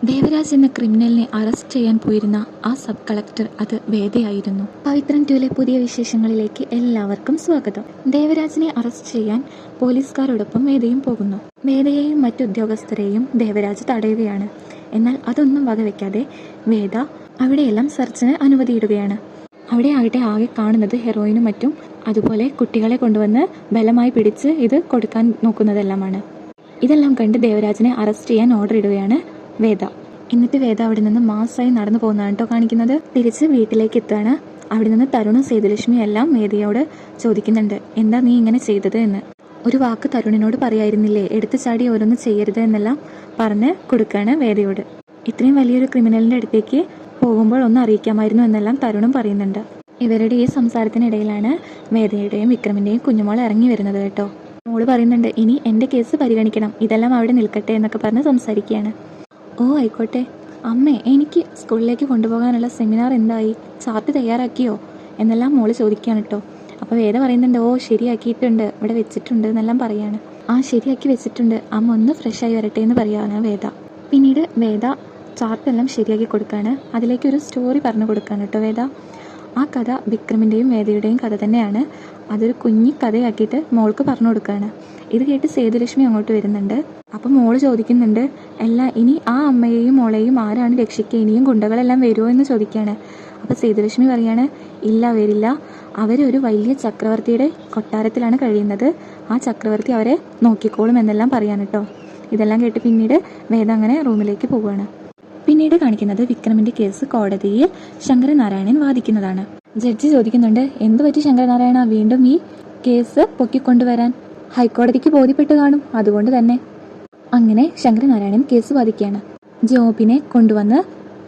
ദേവരാജ് എന്ന ക്രിമിനലിനെ അറസ്റ്റ് ചെയ്യാൻ പോയിരുന്ന ആ സബ് കളക്ടർ അത് വേദയായിരുന്നു. പവിത്രൻ 2-ലെ പുതിയ വിശേഷങ്ങളിലേക്ക് എല്ലാവർക്കും സ്വാഗതം. ദേവരാജിനെ അറസ്റ്റ് ചെയ്യാൻ പോലീസുകാരോടൊപ്പം വേദയും പോകുന്നു. വേദയെയും മറ്റു ഉദ്യോഗസ്ഥരെയും ദേവരാജ് തടയുകയാണ്. എന്നാൽ അതൊന്നും വകവെക്കാതെ വേദ അവിടെയെല്ലാം സെർച്ചിന് അനുമതിയിടുകയാണ്. അവിടെ ആകട്ടെ ആകെ കാണുന്നത് ഹെറോയിനും മറ്റും അതുപോലെ കുട്ടികളെ കൊണ്ടുവന്ന് ബലമായി പിടിച്ച് ഇത് കൊടുക്കാൻ നോക്കുന്നതെല്ലാമാണ്. ഇതെല്ലാം കണ്ട് ദേവരാജിനെ അറസ്റ്റ് ചെയ്യാൻ ഓർഡർ ഇടുകയാണ് വേദ. എന്നിട്ട് വേദ അവിടെ നിന്ന് മാസമായി നടന്നു പോകുന്നതാണ് കേട്ടോ കാണിക്കുന്നത്. തിരിച്ച് വീട്ടിലേക്ക് എത്തുകയാണ്. അവിടെ നിന്ന് തരുണും സേതുലക്ഷ്മിയും എല്ലാം വേദയോട് ചോദിക്കുന്നുണ്ട്, എന്താ നീ ഇങ്ങനെ ചെയ്തത് എന്ന്. ഒരു വാക്ക് തരുണിനോട് പറയായിരുന്നില്ലേ, എടുത്തു ചാടി ഓരോന്ന് ചെയ്യരുത് എന്നെല്ലാം പറഞ്ഞ് കൊടുക്കുകയാണ് വേദയോട്. ഇത്രയും വലിയൊരു ക്രിമിനലിന്റെ അടുത്തേക്ക് പോകുമ്പോൾ ഒന്ന് അറിയിക്കാമായിരുന്നു എന്നെല്ലാം തരുണും പറയുന്നുണ്ട്. ഇവരുടെ ഈ സംസാരത്തിനിടയിലാണ് വേദയുടെയും വിക്രമിന്റെയും കുഞ്ഞുമോൾ ഇറങ്ങി വരുന്നത് കേട്ടോ. മോള് പറയുന്നുണ്ട്, ഇനി എൻ്റെ കേസ് പരിഗണിക്കണം, ഇതെല്ലാം അവിടെ നിൽക്കട്ടെ എന്നൊക്കെ പറഞ്ഞ് സംസാരിക്കുകയാണ്. ഓ ആയിക്കോട്ടെ അമ്മേ, എനിക്ക് സ്കൂളിലേക്ക് കൊണ്ടുപോകാനുള്ള സെമിനാർ എന്തായി, ചാർട്ട് തയ്യാറാക്കിയോ എന്നെല്ലാം മോള് ചോദിക്കുകയാണ് കേട്ടോ. അപ്പോൾ വേദ പറയുന്നുണ്ട്, ഓ ശരിയാക്കിയിട്ടുണ്ട്, ഇവിടെ വെച്ചിട്ടുണ്ട് എന്നെല്ലാം പറയാണ്. ആ ശരിയാക്കി വെച്ചിട്ടുണ്ട്, അമ്മ ഒന്ന് ഫ്രഷായി വരട്ടെ എന്ന് പറയാണ് വേദ. പിന്നീട് വേദ ചാർട്ടെല്ലാം ശരിയാക്കി കൊടുക്കുകയാണ്. അതിലേക്കൊരു സ്റ്റോറി പറഞ്ഞു കൊടുക്കുകയാണ് കേട്ടോ വേദ. ആ കഥ വിക്രമിൻ്റെയും വേദയുടെയും കഥ തന്നെയാണ്. അതൊരു കുഞ്ഞി കഥയാക്കിയിട്ട് മോൾക്ക് പറഞ്ഞു കൊടുക്കുകയാണ്. ഇത് കേട്ട് സേതുലക്ഷ്മി അങ്ങോട്ട് വരുന്നുണ്ട്. അപ്പം മോള് ചോദിക്കുന്നുണ്ട്, അല്ല ഇനി ആ അമ്മയെയും മോളെയും ആരാണ് രക്ഷിക്കുക, ഇനിയും ഗുണ്ടകളെല്ലാം വരുമോ എന്ന് ചോദിക്കുകയാണ്. അപ്പോൾ സേതുലക്ഷ്മി പറയാണ്, ഇല്ല വരില്ല, അവരൊരു വലിയ ചക്രവർത്തിയുടെ കൊട്ടാരത്തിലാണ് കഴിയുന്നത്, ആ ചക്രവർത്തി അവരെ നോക്കിക്കോളും എന്നെല്ലാം പറയാൻ കേട്ടോ. ഇതെല്ലാം കേട്ട് പിന്നീട് വേദ അങ്ങനെ റൂമിലേക്ക് പോവുകയാണ്. പിന്നീട് കാണിക്കുന്നത് വിക്രമിന്റെ കേസ് കോടതിയിൽ ശങ്കരനാരായണൻ വാദിക്കുന്നതാണ്. ജഡ്ജി ചോദിക്കുന്നുണ്ട്, എന്ത് പറ്റി ശങ്കരനാരായണ വീണ്ടും ഈ കേസ് പൊക്കിക്കൊണ്ടുവരാൻ? ഹൈക്കോടതിക്ക് ബോധ്യപ്പെട്ട് കാണും, അതുകൊണ്ട് തന്നെ. അങ്ങനെ ശങ്കരനാരായണൻ കേസ് വാദിക്കുകയാണ്. ജോബിനെ കൊണ്ടുവന്ന്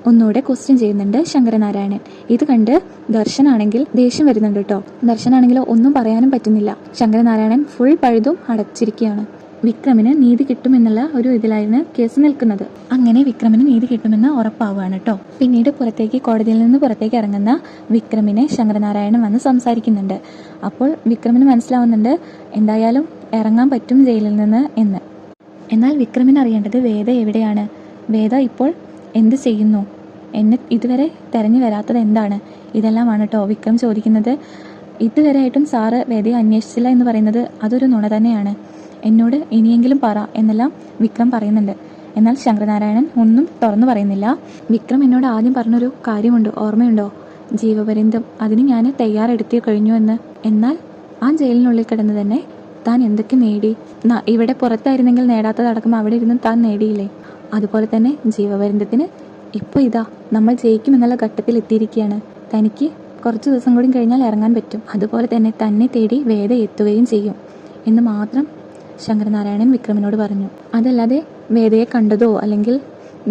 ഒന്നുകൂടെ ക്വസ്റ്റ്യൻ ചെയ്യുന്നുണ്ട് ശങ്കരനാരായണൻ. ഇത് കണ്ട് ദർശനാണെങ്കിൽ ദേഷ്യം വരുന്നുണ്ട് കേട്ടോ. ദർശനാണെങ്കിൽ ഒന്നും പറയാനും പറ്റുന്നില്ല. ശങ്കരനാരായണൻ ഫുൾ പഴുതും അടച്ചിരിക്കുകയാണ്. വിക്രമിന് നീതി കിട്ടുമെന്നുള്ള ഒരു ഇതിലായിരുന്നു കേസ് നിൽക്കുന്നത്. അങ്ങനെ വിക്രമിന് നീതി കിട്ടുമെന്ന് ഉറപ്പാവുകയാണ് കേട്ടോ. പിന്നീട് കോടതിയിൽ നിന്ന് പുറത്തേക്ക് ഇറങ്ങുന്ന വിക്രമിനെ ശങ്കരനാരായണൻ വന്ന് സംസാരിക്കുന്നുണ്ട്. അപ്പോൾ വിക്രമിന് മനസ്സിലാവുന്നുണ്ട് എന്തായാലും ഇറങ്ങാൻ പറ്റും ജയിലിൽ നിന്ന് എന്ന്. എന്നാൽ വിക്രമിന് അറിയേണ്ടത് വേദ എവിടെയാണ്, വേദ ഇപ്പോൾ എന്ത് ചെയ്യുന്നു, എന്നെ ഇതുവരെ തെരഞ്ഞു വരാത്തത് എന്താണ്, ഇതെല്ലാമാണ് കേട്ടോ വിക്രം ചോദിക്കുന്നത്. ഇതുവരെയായിട്ടും സാറ് വേദയെ അന്വേഷിച്ചില്ല എന്ന് പറയുന്നത് അതൊരു നുണ തന്നെയാണ്, എന്നോട് ഇനിയെങ്കിലും പറ എന്നെല്ലാം വിക്രം പറയുന്നുണ്ട്. എന്നാൽ ശങ്കരനാരായണൻ ഒന്നും തുറന്നു പറയുന്നില്ല. വിക്രം എന്നോട് ആദ്യം പറഞ്ഞൊരു കാര്യമുണ്ട്, ഓർമ്മയുണ്ടോ, ജീവപര്യന്തം, അതിന് ഞാൻ തയ്യാറെടുത്തി കഴിഞ്ഞു എന്ന്. എന്നാൽ ആ ജയിലിനുള്ളിൽ കിടന്ന് തന്നെ താൻ എന്തൊക്കെ നേടി, ഇവിടെ പുറത്തായിരുന്നെങ്കിൽ നേടാത്തതടക്കം അവിടെ ഇരുന്ന് താൻ നേടിയില്ലേ, അതുപോലെ തന്നെ ജീവപര്യന്തത്തിന് ഇപ്പോൾ ഇതാ നമ്മൾ ജയിക്കുമെന്നുള്ള ഘട്ടത്തിൽ എത്തിയിരിക്കുകയാണ്. തനിക്ക് കുറച്ച് ദിവസം കൂടി കഴിഞ്ഞാൽ ഇറങ്ങാൻ പറ്റും, അതുപോലെ തന്നെ തന്നെ തേടി വേദ എത്തുകയും ചെയ്യും എന്ന് മാത്രം ശങ്കരനാരായണൻ വിക്രമിനോട് പറഞ്ഞു. അതല്ലാതെ വേദയെ കണ്ടതോ അല്ലെങ്കിൽ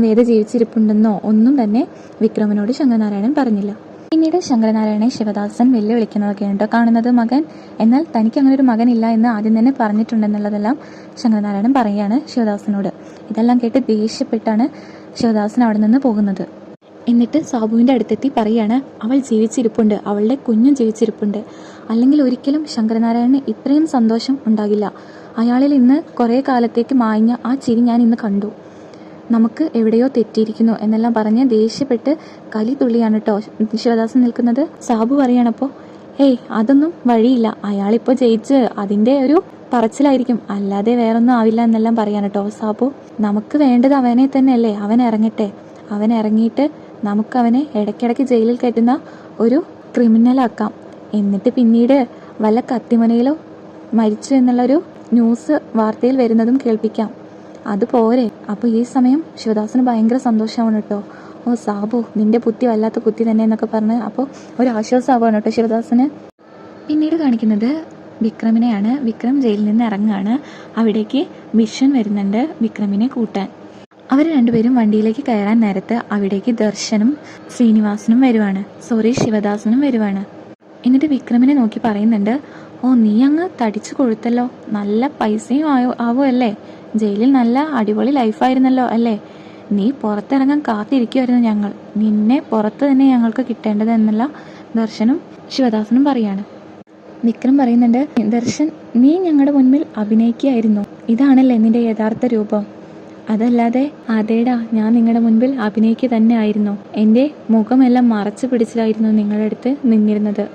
വേദ ജീവിച്ചിരിപ്പുണ്ടെന്നോ ഒന്നും തന്നെ വിക്രമിനോട് ശങ്കരനാരായണൻ പറഞ്ഞില്ല. പിന്നീട് ശങ്കരനാരായണനെ ശിവദാസൻ വെല്ലുവിളിക്കുന്നതൊക്കെയാണ് കേട്ടോ കാണുന്നത്. മകൻ, എന്നാൽ തനിക്ക് അങ്ങനെ ഒരു മകനില്ല എന്ന് ആദ്യം തന്നെ പറഞ്ഞിട്ടുണ്ടെന്നുള്ളതെല്ലാം ശങ്കരനാരായണൻ പറയുകയാണ് ശിവദാസനോട്. ഇതെല്ലാം കേട്ട് ദേഷ്യപ്പെട്ടാണ് ശിവദാസൻ അവിടെ നിന്ന് പോകുന്നത്. എന്നിട്ട് സാബുവിൻ്റെ അടുത്തെത്തി പറയാണ്, അവൾ ജീവിച്ചിരിപ്പുണ്ട്, അവളുടെ കുഞ്ഞും ജീവിച്ചിരിപ്പുണ്ട്, അല്ലെങ്കിൽ ഒരിക്കലും ശങ്കരനാരായണന് ഇത്രയും സന്തോഷം ഉണ്ടാകില്ല. അയാളിൽ ഇന്ന് കുറേ കാലത്തേക്ക് മാഞ്ഞ ആ ചിരി ഞാൻ ഇന്ന് കണ്ടു, നമുക്ക് എവിടെയോ തെറ്റിയിരിക്കുന്നു എന്നെല്ലാം പറഞ്ഞ് ദേഷ്യപ്പെട്ട് കലി തുള്ളിയാണ് കേട്ടോ ശിവദാസൻ നിൽക്കുന്നത്. സാബു പറയണപ്പോൾ, ഏയ് അതൊന്നും വഴിയില്ല, അയാളിപ്പോൾ ജയിച്ച് അതിൻ്റെ ഒരു പറച്ചിലായിരിക്കും, അല്ലാതെ വേറൊന്നും ആവില്ല എന്നെല്ലാം പറയാൻ കേട്ടോ സാബു. നമുക്ക് വേണ്ടത് അവനെ തന്നെയല്ലേ, അവൻ ഇറങ്ങട്ടെ, അവൻ ഇറങ്ങിയിട്ട് നമുക്കവനെ ഇടയ്ക്കിടയ്ക്ക് ജയിലിൽ കയറ്റുന്ന ഒരു ക്രിമിനലാക്കാം, എന്നിട്ട് പിന്നീട് വല്ല കത്തിമുനയിലോ മരിച്ചു എന്നുള്ളൊരു ന്യൂസ് വാർത്തയിൽ വരുന്നതും കേൾപ്പിക്കാം, അതുപോരെ. അപ്പോൾ ഈ സമയം ശിവദാസന് ഭയങ്കര സന്തോഷമാണ് കേട്ടോ. ഓ സാബു, നിന്റെ ബുദ്ധി വല്ലാത്ത ബുദ്ധി തന്നെ എന്നൊക്കെ പറഞ്ഞ് അപ്പോൾ ഒരു ആശ്വാസമാവാണ് കേട്ടോ ശിവദാസന്. പിന്നീട് കാണിക്കുന്നത് വിക്രമിനെയാണ്. വിക്രം ജയിലിൽ നിന്ന് ഇറങ്ങുകയാണ്. അവിടേക്ക് വിഷൻ വരുന്നുണ്ട് വിക്രമിനെ കൂട്ടാൻ. അവർ രണ്ടുപേരും വണ്ടിയിലേക്ക് കയറാൻ നേരത്ത് അവിടേക്ക് ദർശനും ശ്രീനിവാസനും ശിവദാസനും വരുവാണ്. എന്നിട്ട് വിക്രമിനെ നോക്കി പറയുന്നുണ്ട്, ഓ നീ അങ്ങ് തടിച്ചു കൊഴുത്തല്ലോ, നല്ല പൈസയും ആവുമല്ലേ, ജയിലിൽ നല്ല അടിപൊളി ലൈഫായിരുന്നല്ലോ അല്ലേ, നീ പുറത്തിറങ്ങാൻ കാത്തിരിക്കുമായിരുന്നു ഞങ്ങൾ, നിന്നെ പുറത്ത് തന്നെ ഞങ്ങൾക്ക് കിട്ടേണ്ടത് എന്നല്ല ദർശനും ശിവദാസനും പറയാണ്. വിക്രം പറയുന്നുണ്ട്, ദർശൻ നീ ഞങ്ങളുടെ മുൻപിൽ അഭിനയിക്കുകയായിരുന്നു, ഇതാണല്ലേ നിന്റെ യഥാർത്ഥ രൂപം, അതല്ലാതെ അതേടാ, ഞാൻ നിങ്ങളുടെ മുൻപിൽ അഭിനയിക്കുക തന്നെ ആയിരുന്നു. എൻ്റെ മുഖമെല്ലാം മറച്ചു പിടിച്ചിട്ടായിരുന്നു നിങ്ങളുടെ അടുത്ത് നിന്നിരുന്നത്.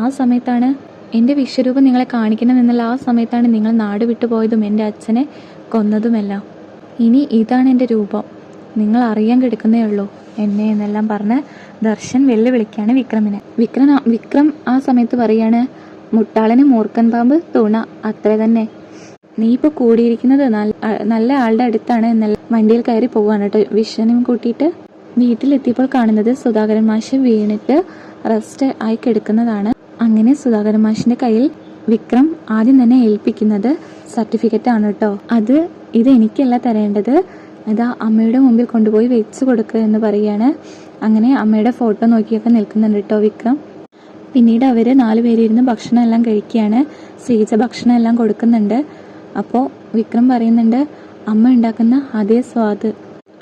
ആ സമയത്താണ് എൻ്റെ വിശ്വരൂപം നിങ്ങളെ കാണിക്കണമെന്നുള്ള ആ സമയത്താണ് നിങ്ങൾ നാട് വിട്ടുപോയതും എൻ്റെ അച്ഛനെ കൊന്നതുമെല്ലാം. ഇനി ഇതാണ് എൻ്റെ രൂപം, നിങ്ങൾ അറിയാൻ കിടക്കുന്നേ ഉള്ളൂ എന്നെ എന്നെല്ലാം പറഞ്ഞ് ദർശൻ വെല്ലുവിളിക്കാണ് വിക്രമിനെ. വിക്രം ആ സമയത്ത് പറയാണ്, മുട്ടാളന് മൂർഖൻ പാമ്പ് തുണ, അത്ര തന്നെ. നീ ഇപ്പോൾ കൂടിയിരിക്കുന്നത് നല്ല ആളുടെ അടുത്താണ് എന്നല്ല. വണ്ടിയിൽ കയറി പോവാണ് കേട്ടോ വിശ്വനും കൂട്ടിയിട്ട്. വീട്ടിലെത്തിയപ്പോൾ കാണുന്നത് സുധാകരൻ മാഷ് വീണിട്ട് റെസ്റ്റ് ആയി കിടക്കുന്നതാണ്. അങ്ങനെ സുധാകരൻ മാഷിന്റെ കയ്യിൽ വിക്രം ആദ്യം തന്നെ ഏൽപ്പിക്കുന്നത് സർട്ടിഫിക്കറ്റ് ആണ് കേട്ടോ. ഇത് എനിക്കല്ല തരേണ്ടത്, അതാ അമ്മയുടെ മുമ്പിൽ കൊണ്ടുപോയി വെച്ച് കൊടുക്കുക എന്ന് പറയാണ്. അങ്ങനെ അമ്മയുടെ ഫോട്ടോ നോക്കിയൊക്കെ നിൽക്കുന്നുണ്ട് കേട്ടോ വിക്രം. പിന്നീട് അവർ 4 പേരിരുന്ന് ഭക്ഷണം എല്ലാം കഴിക്കുകയാണ്. ശ്രീജ ഭക്ഷണം എല്ലാം കൊടുക്കുന്നുണ്ട്. അപ്പോൾ വിക്രം പറയുന്നുണ്ട്, അമ്മ ഉണ്ടാക്കുന്ന അതേ സ്വാദ്.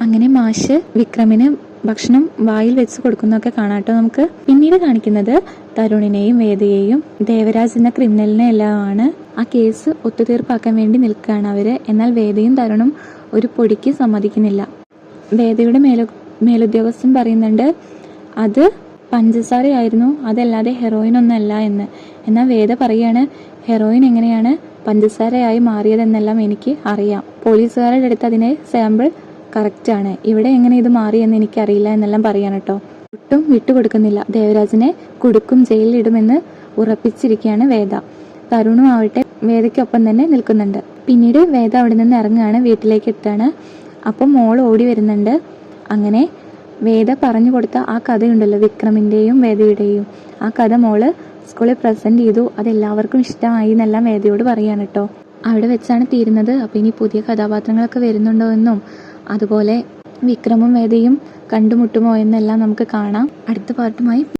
അങ്ങനെ മാഷ് വിക്രമിന് ഭക്ഷണം വായിൽ വെച്ച് കൊടുക്കുന്നതൊക്കെ കാണാട്ടോ നമുക്ക്. പിന്നീട് കാണിക്കുന്നത് തരുണിനെയും വേദയെയും ദേവരാജ് എന്ന ക്രിമിനലിനെ എല്ലാമാണ്. ആ കേസ് ഒത്തുതീർപ്പാക്കാൻ വേണ്ടി നിൽക്കുകയാണ് അവര്. എന്നാൽ വേദയും തരുണും ഒരു പൊടിക്ക് സമ്മതിക്കുന്നില്ല. വേദയുടെ മേലുദ്യോഗസ്ഥൻ പറയുന്നുണ്ട്, അത് പഞ്ചസാരയായിരുന്നു, അതല്ലാതെ ഹെറോയിൻ ഒന്നല്ല എന്ന്. എന്നാൽ വേദ പറയാണ്, ഹെറോയിൻ എങ്ങനെയാണ് പഞ്ചസാരയായി മാറിയതെന്നെല്ലാം എനിക്ക് അറിയാം. പോലീസുകാരുടെ അടുത്ത് അതിന്റെ സാമ്പിൾ കറക്റ്റാണ്, ഇവിടെ എങ്ങനെ ഇത് മാറിയെന്ന് എനിക്കറിയില്ല എന്നെല്ലാം പറയാൻ കേട്ടോ. ഒട്ടും വിട്ടുകൊടുക്കുന്നില്ല. ദേവരാജിനെ കുടുക്കും, ജയിലിലിടുമെന്ന് ഉറപ്പിച്ചിരിക്കുകയാണ് വേദ. തരുണും ആവട്ടെ വേദയ്ക്കൊപ്പം തന്നെ നിൽക്കുന്നുണ്ട്. പിന്നീട് വേദ അവിടെ നിന്ന് ഇറങ്ങുകയാണ്, വീട്ടിലേക്ക് എത്താണ്. അപ്പം മോൾ ഓടി വരുന്നുണ്ട്. അങ്ങനെ വേദ പറഞ്ഞു കൊടുത്ത ആ കഥയുണ്ടല്ലോ വിക്രമിൻ്റെയും വേദയുടെയും, ആ കഥ മോള് സ്കൂളിൽ പ്രസന്റ് ചെയ്തു, അതെല്ലാവർക്കും ഇഷ്ടമായി എന്നെല്ലാം വേദയോട് പറയാണ് കേട്ടോ. അവിടെ വെച്ചാണ് തീരുന്നത്. അപ്പോൾ ഇനി പുതിയ കഥാപാത്രങ്ങളൊക്കെ വരുന്നുണ്ടോ എന്നും അതുപോലെ വിക്രമും വേദയും കണ്ടുമുട്ടുമോ എന്നെല്ലാം നമുക്ക് കാണാം അടുത്ത പാർട്ടുമായി.